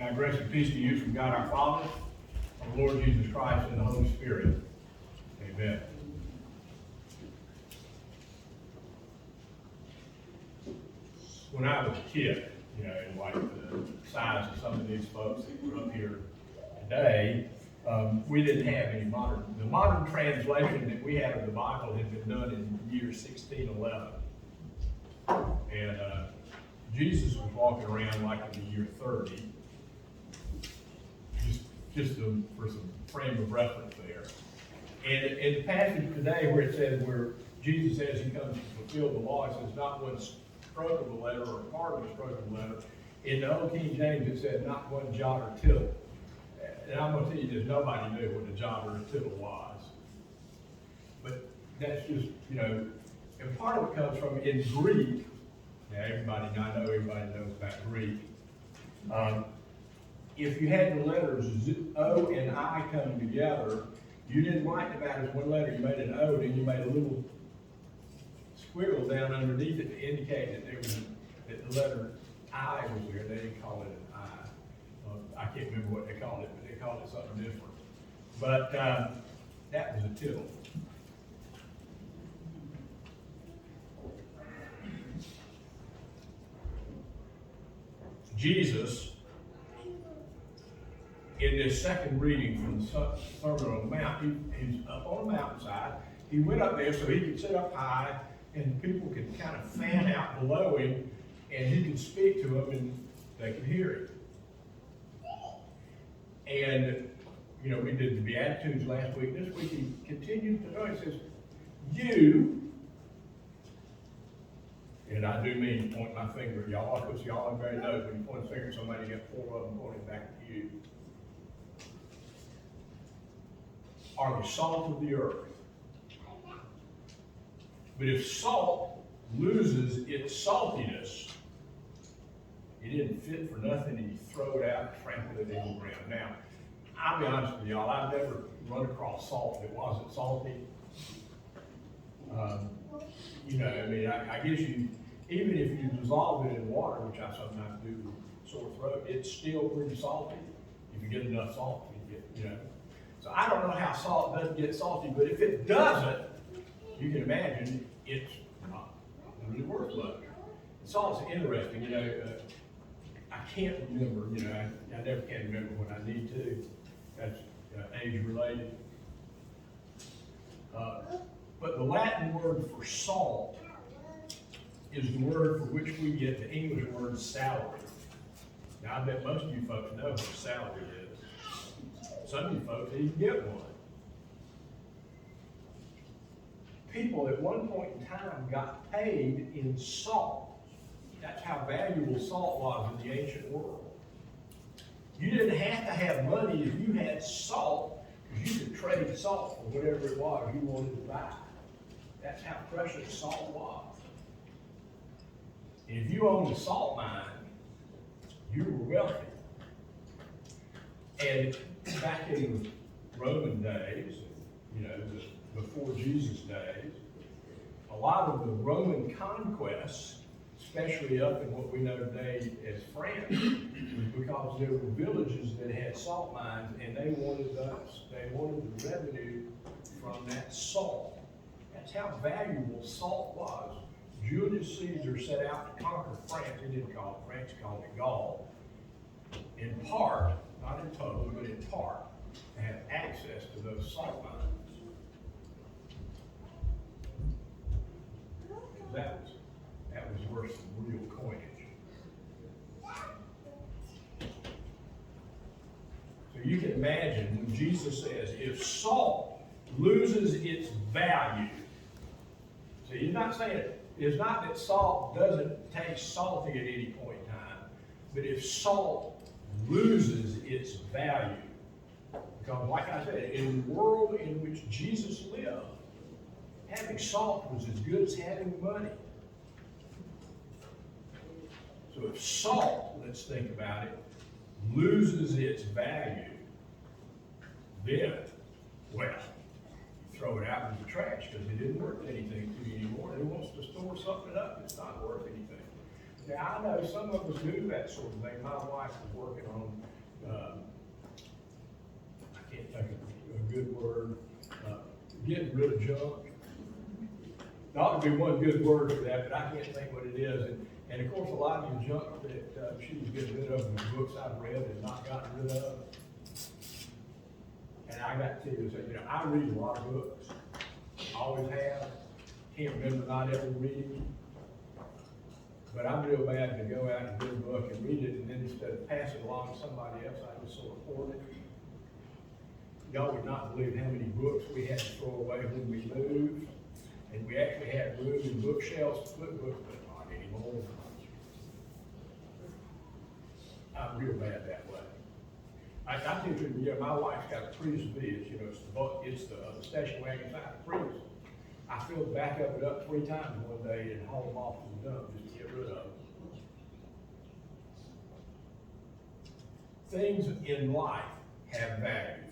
Now, grace and peace to you from God our Father, our Lord Jesus Christ, and the Holy Spirit. Amen. When I was a kid, like the size of some of these folks that were up here today, we didn't have any the modern translation that we had of the Bible had been done in the year 1611. And Jesus was walking around like in the year 30. For some frame of reference there. And in the passage today where it says, where Jesus says he comes to fulfill the law, it says not one stroke of a letter or part of a stroke of a letter. In the Old King James it said not one jot or tittle. And I'm going to tell you this, nobody knew what a jot or a tittle was. But that's just, and part of it comes from, in Greek, now I know everybody knows about Greek. If you had the letters O and I come together, you didn't write them out as one letter. You made an O, and you made a little squiggle down underneath it to indicate that the letter I was there. They didn't call it an I. I can't remember what they called it, but they called it something different. But that was a tittle. Jesus, in this second reading from the Sermon on the Mount, he's up on a mountainside. He went up there so he could sit up high and people could kind of fan out below him and he could speak to them and they could hear him. And, we did the Beatitudes last week. This week he continues to go. He says, you, and I do mean to point my finger at y'all, because y'all everybody knows when you point a finger at somebody, you got four of them pointing back at you. Are the salt of the earth. But if salt loses its saltiness, it isn't fit for nothing and you throw it out and trample it in the ground. Now, I'll be honest with y'all, I've never run across salt that wasn't salty. I guess even if you dissolve it in water, which I sometimes do with sore throat, it's still pretty salty. If you get enough salt, you get. So I don't know how salt doesn't get salty, but if it doesn't, you can imagine it's not really worth much. Salt's interesting, I can't remember, I never can remember when I need to. That's age related. But the Latin word for salt is the word for which we get the English word salary. Now I bet most of you folks know what salary is. Some of you folks didn't get one. People at one point in time got paid in salt. That's how valuable salt was in the ancient world. You didn't have to have money if you had salt, because you could trade salt for whatever it was you wanted to buy. That's how precious salt was. And if you owned a salt mine, you were wealthy. And back in the Roman days, before Jesus' days, a lot of the Roman conquests, especially up in what we know today as France, was because there were villages that had salt mines and they wanted the revenue from that salt. That's how valuable salt was. Julius Caesar set out to conquer France. He didn't call it France, he called it Gaul. In part, not in total, but in part, to have access to those salt mines. That was worth some real coinage. So you can imagine when Jesus says, if salt loses its value, so he's not saying, it's not that salt doesn't taste salty at any point in time, but if salt loses its value, because like I said, in the world in which Jesus lived, having salt was as good as having money. So if salt, let's think about it, loses its value, then, well, you throw it out in the trash because it isn't worth anything to you anymore. Who wants to store something up that's not worth anything? Yeah, I know some of us do that sort of thing. My wife is working on, I can't think of a good word, getting rid of junk. There ought to be one good word for that, but I can't think what it is. And of course, a lot of the junk that she was getting rid of was books I've read and not gotten rid of. And I got to tell you, you know, I read a lot of books. I always have. Can't remember not ever reading. But I'm real bad to go out and get a book and read it, and then instead of passing it along to somebody else, I just sort of hoard it. Y'all would not believe how many books we had to throw away when we moved. And we actually had room in bookshelves to put books, but not anymore. I'm real bad that way. I tell you, yeah, my wife's got a Prius Viz, you know, it's the station wagon side of Prius. I filled the back of it up 3 times one day and hauled them off to the dump just to get rid of them. Things in life have value.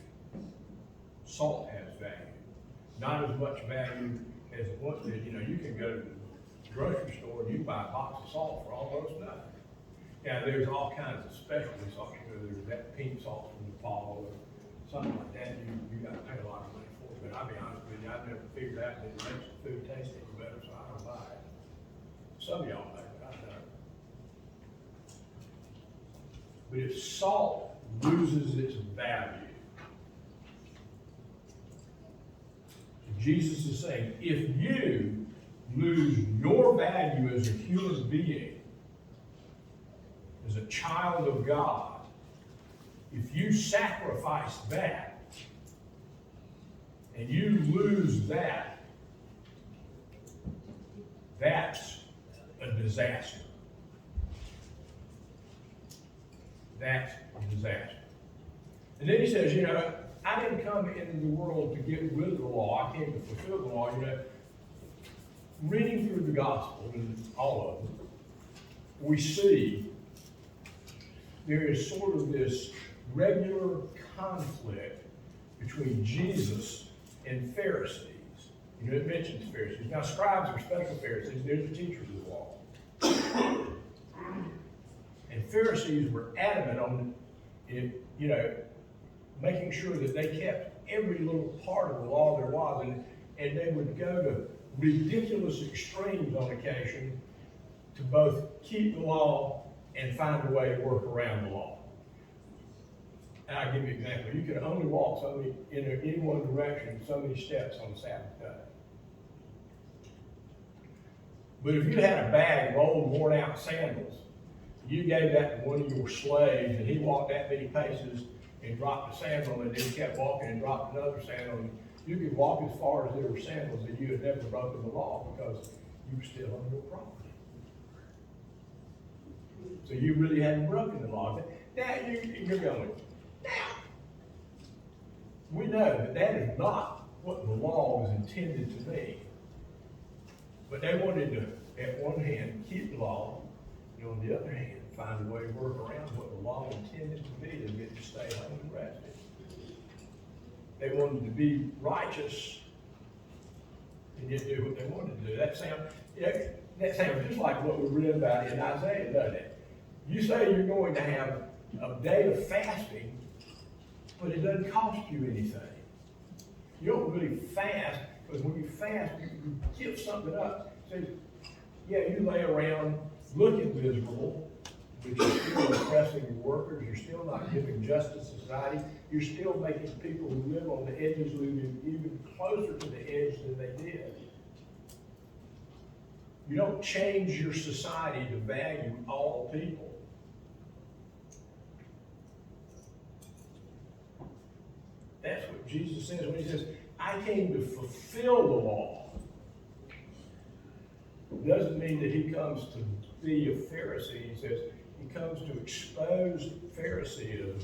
Salt has value. Not as much value as it once did. You know, you can go to the grocery store and you can buy a box of salt for almost nothing. Yeah, there's all kinds of specialty salt. You know, there's that pink salt from the fall or something like that. You got to pay a lot of money for it. But I'll be honest with you, I've never figured out that it makes the food taste any better, so I don't buy it. Some of y'all may, but I don't. But if salt loses its value, Jesus is saying, if you lose your value as a human being, as a child of God, if you sacrifice that, and you lose that, that's a disaster. That's a disaster. And then he says, you know, I didn't come into the world to get rid of the law. I came to fulfill the law. You know, reading through the gospel, and all of them, we see there is sort of this regular conflict between Jesus and Pharisees. You know, it mentions Pharisees. Now, scribes are special Pharisees. They're the teachers of the law. And Pharisees were adamant on it, you know, making sure that they kept every little part of the law there was, and they would go to ridiculous extremes on occasion to both keep the law and find a way to work around the law. And I'll give you an example. You can only walk in any one direction so many steps on the Sabbath day. But if you had a bag of old, worn-out sandals, you gave that to one of your slaves, and he walked that many paces and dropped a sandal, and then he kept walking and dropped another sandal. And you could walk as far as there were sandals, and you had never broken the law because you were still on your property. So you really hadn't broken the law. Now you're going, now, we know that is not what the law was intended to mean. But they wanted to, at one hand, keep the law, and on the other hand, find a way to work around what the law intended to be to get you to stay home and rest. They wanted to be righteous and yet do what they wanted to do. That sounds just like what we read about in Isaiah, doesn't it? You say you're going to have a day of fasting, but it doesn't cost you anything. You don't really fast, because when you fast, you give something up. So, yeah, you lay around looking miserable, but you're still oppressing your workers. You're still not giving justice to society. You're still making people who live on the edges live even closer to the edge than they did. You don't change your society to value all people. That's what Jesus says when he says, I came to fulfill the law. It doesn't mean that he comes to be a Pharisee. He says he comes to expose Phariseeism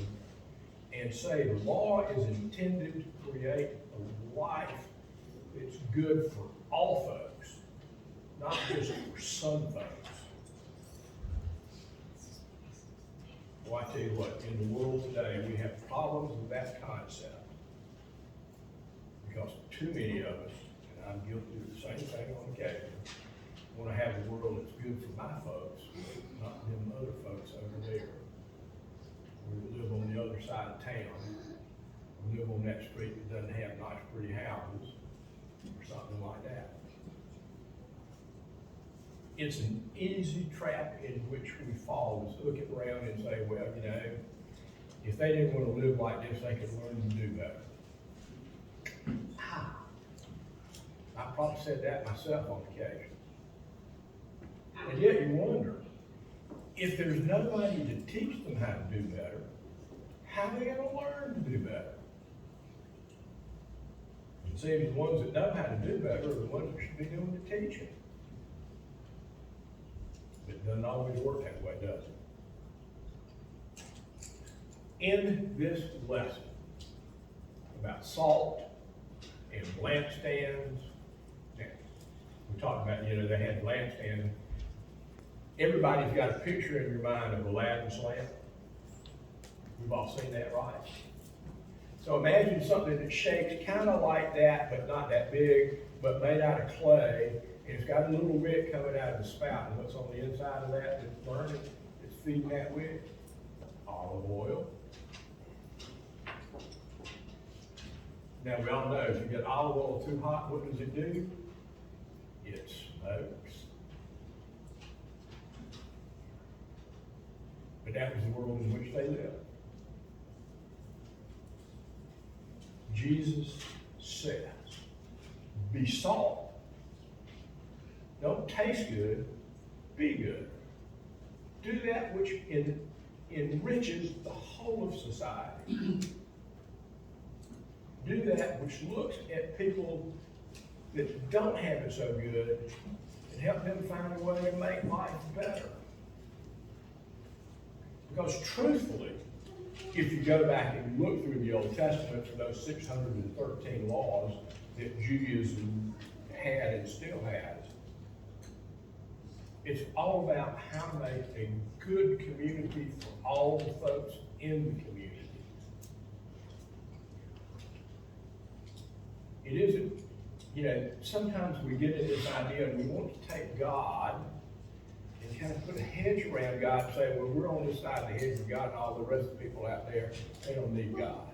and say the law is intended to create a life that's good for all folks, not just for some folks. Well, I tell you what, in the world today, we have problems with that concept. Because too many of us, and I'm guilty of the same thing on occasion, want to have a world that's good for my folks, them other folks over there, who live on the other side of town, who live on that street that doesn't have nice pretty houses, or something like that. It's an easy trap in which we fall, is look around and say, well, you know, if they didn't want to live like this, they could learn to do better. I probably said that myself on occasion. And yet you wonder, if there's nobody to teach them how to do better, how are they going to learn to do better? It seems the ones that know how to do better are the ones that should be doing the teaching. But it doesn't always work that way, does it? In this lesson about salt and lampstands, we talked about, you know, they had lampstands. Everybody's got a picture in your mind of Aladdin's lamp. We've all seen that, right? So imagine something that shakes kind of like that, but not that big, but made out of clay, and it's got a little wick coming out of the spout. And what's on the inside of that that's burning, that's feeding that wick? Olive oil. Now we all know if you get olive oil too hot, what does it do? It smokes. But that was the world in which they lived. Jesus says, be salt. Don't taste good, be good. Do that which enriches the whole of society. Do that which looks at people that don't have it so good and help them find a way to make life better. Because truthfully, if you go back and look through the Old Testament for those 613 laws that Judaism had and still has, it's all about how to make a good community for all the folks in the community. It isn't, you know, sometimes we get in this idea and we want to take God and kind of put a hedge around God and say, well, we're on this side of the hedge of God and all the rest of the people out there, they don't need God.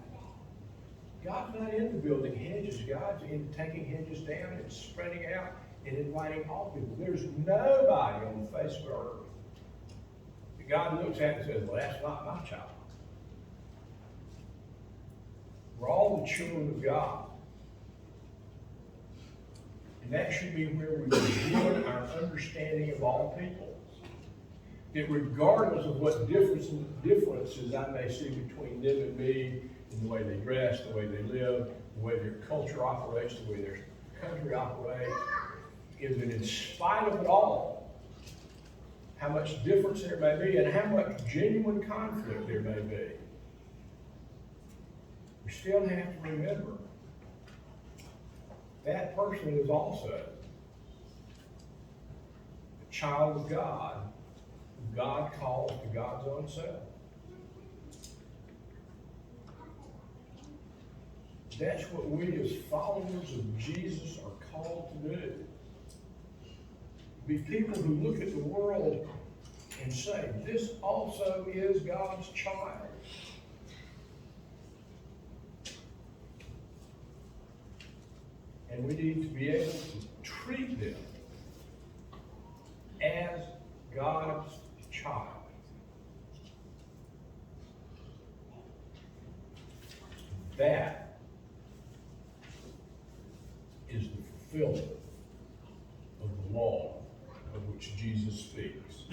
God's not into building hedges. God's into taking hedges down and spreading out and inviting all people. There's nobody on the face of the earth that God looks at and says, well, that's not my child. We're all the children of God. And that should be where we begin our understanding of all people. That regardless of what differences I may see between them and me, in the way they dress, the way they live, the way their culture operates, the way their country operates, is that in spite of it all, how much difference there may be and how much genuine conflict there may be, we still have to remember that person is also a child of God, who God calls to God's own self. That's what we as followers of Jesus are called to do. Be people who look at the world and say, this also is God's child. And we need to be able to treat them as God's child. That is the fulfillment of the law of which Jesus speaks.